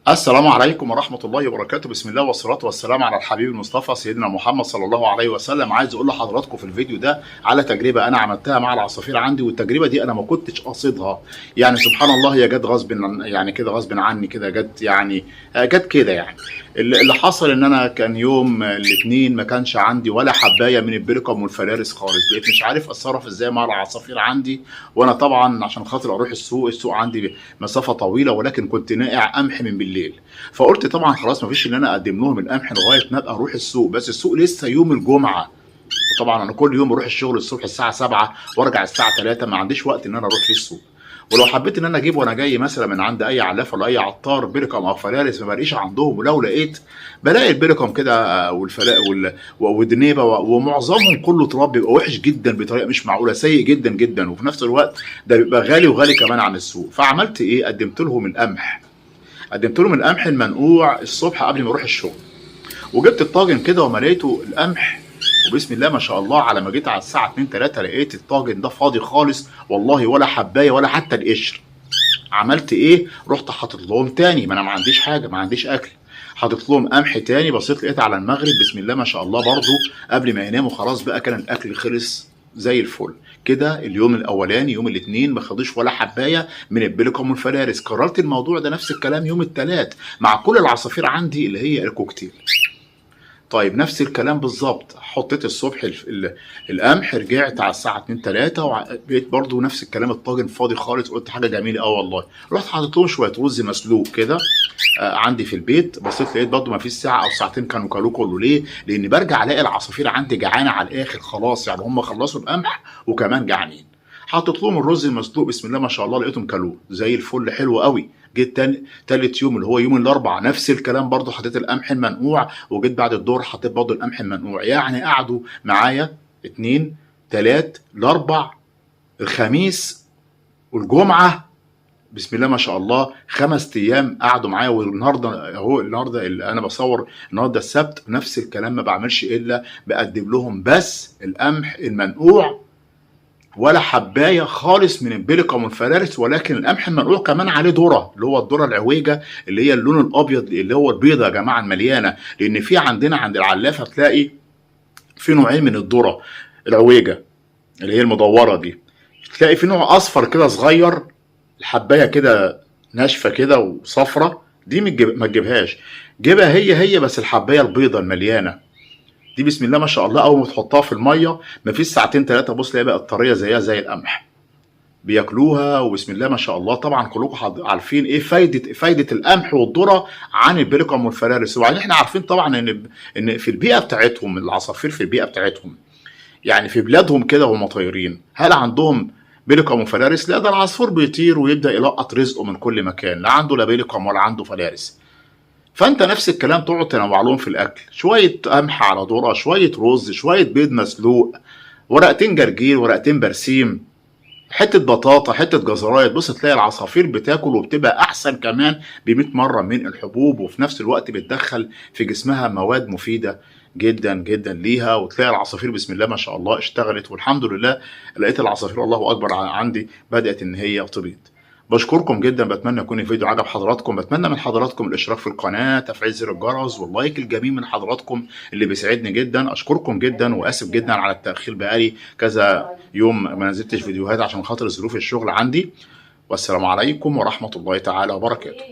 السلام عليكم ورحمة الله وبركاته. بسم الله والصلاة والسلام على الحبيب المصطفى سيدنا محمد صلى الله عليه وسلم. عايز اقول لحضراتكم في الفيديو ده على تجربة انا عملتها مع العصافير عندي، والتجربة دي انا ما كنتش قاصدها. يعني سبحان الله هي جت غصب يعني كده غصب عني كده جت يعني جت كده يعني. اللي حصل ان انا كان يوم الاثنين ما كانش عندي ولا حباية من البلكم والفلارس خالص. بقيت مش عارف اتصرف ازاي مع العصافير عندي، وانا طبعا عشان خاطر اروح السوق عندي مسافة طويلة، ولكن كنت ناقع قمح من بالليل. فقلت طبعا خلاص مفيش ان انا اقدم لهم القمح لغايه ما ابقى اروح السوق، بس السوق لسه يوم الجمعه. وطبعا انا كل يوم بروح الشغل الصبح الساعه 7 وارجع الساعه 3، ما عنديش وقت ان انا اروح في السوق. ولو حبيت ان انا اجيب وانا جاي مثلا من عند اي علاف ولا اي عطار بيركم او فلارس ما بلاقيش عندهم، ولو لقيت بلاقي البيركم كده والدنيبه ومعظمهم كله تراب، بيبقى وحش جدا بطريقه مش معقوله، سيء جدا جدا، وفي نفس الوقت ده بيبقى غالي وغالي كمان عن السوق. فعملت ايه؟ قدمت لهم القمح المنقوع الصبح قبل ما اروح الشغل، وجبت الطاجن كده ومليته القمح. وبسم الله ما شاء الله على ما جيت على الساعه 2 3 لقيت الطاجن ده فاضي خالص والله، ولا حبايه ولا حتى القشر. عملت ايه؟ رحت حاطط لهم تاني، ما انا ما عنديش حاجه، ما عنديش اكل. حاطط لهم قمح تاني. بصيت لقيت على المغرب بسم الله ما شاء الله برضو قبل ما يناموا خلاص بقى كان الاكل خلص زي الفل كده. اليوم الاولاني يوم الاثنين ما خدوش ولا حبايه من البلكم والفلارس. كررت الموضوع ده نفس الكلام يوم الثلاث مع كل العصافير عندي اللي هي الكوكتيل. طيب نفس الكلام بالظبط، حطيت الصبح القمح، رجعت على الساعه 2 3 وبقيت برضو نفس الكلام، الطاجن فاضي خالص. قلت حاجه جميله اه والله، رحت حاطط لهم شويه رز مسلوق كده عندي في البيت. بصيت لقيت برضو ما فيش ساعه او ساعتين كانوا كلوه كله. ليه؟ لان برجع الاقي العصافير عندي جعانه على الاخر خلاص، يعني هم خلصوا القمح وكمان جعانين. حطيت لهم الرز المسلوق بسم الله ما شاء الله لقيتهم كلوه زي الفل حلو قوي. جيت تالت يوم اللي هو يوم الاربع نفس الكلام برضو، حطيت القمح المنقوع، وجيت بعد الظهر حطيت برضو القمح المنقوع. يعني قعدوا معايا اتنين تلات الاربع الخميس والجمعه بسم الله ما شاء الله 5 ايام قعدوا معايا. والنهارده اهو، النهارده اللي انا بصور النهارده السبت، نفس الكلام، ما بعملش الا بقدم لهم بس القمح المنقوع، ولا حبايه خالص من البلكم والفلارس. ولكن القمح المنقوع كمان عليه ذره، اللي هو الذره العويجه اللي هي اللون الابيض اللي هو البيضه يا جماعه المليانه. لان في عندنا عند العلافه تلاقي في نوعين من الذره العويجه اللي هي المدوره دي. تلاقي في نوع اصفر كده صغير، الحبايه كده ناشفه كده وصفرة، دي ما تجيبهاش. جيبها هي بس الحبايه البيضه المليانه دي بسم الله ما شاء الله، اول ما تحطها في الميه مفيش ساعتين ثلاثه بص تلاقيها بقت طريه زيها زي القمح، بياكلوها. وبسم الله ما شاء الله طبعا كلكم عارفين ايه فايده القمح والذره عن البلكم والفلارس. وبعدين احنا عارفين طبعا ان في البيئه بتاعتهم العصافير، في البيئه بتاعتهم يعني في بلادهم كده وهم طايرين، هل عندهم بيليكم وفلارس؟ لا، ده العصفور بيطير ويبدا يلقط رزقه من كل مكان، لا عنده لا بيليكم ولا عنده فلارس. فانت نفس الكلام تقعد تنوع لهم في الاكل، شويه قمح على ذره، شويه رز، شويه بيض مسلوق، ورقتين جرجير، ورقتين برسيم، حته بطاطا، حته جزرايه. بص تلاقي العصافير بتاكل وبتبقى احسن كمان ب 100 مره من الحبوب، وفي نفس الوقت بتدخل في جسمها مواد مفيده جدا جدا ليها. وتلاقي العصافير بسم الله ما شاء الله اشتغلت، والحمد لله لقيت العصافير الله اكبر عندي بدات ان هي تبيض. بشكركم جدا، بتمنى يكون الفيديو عجب حضراتكم. بتمنى من حضراتكم الاشتراك في القناه، تفعيل زر الجرس، واللايك الجميل من حضراتكم اللي بيسعدني جدا. اشكركم جدا واسف جدا على التاخير، بقالي كذا يوم ما نزلتش فيديوهات عشان خاطر ظروف الشغل عندي. والسلام عليكم ورحمه الله تعالى وبركاته.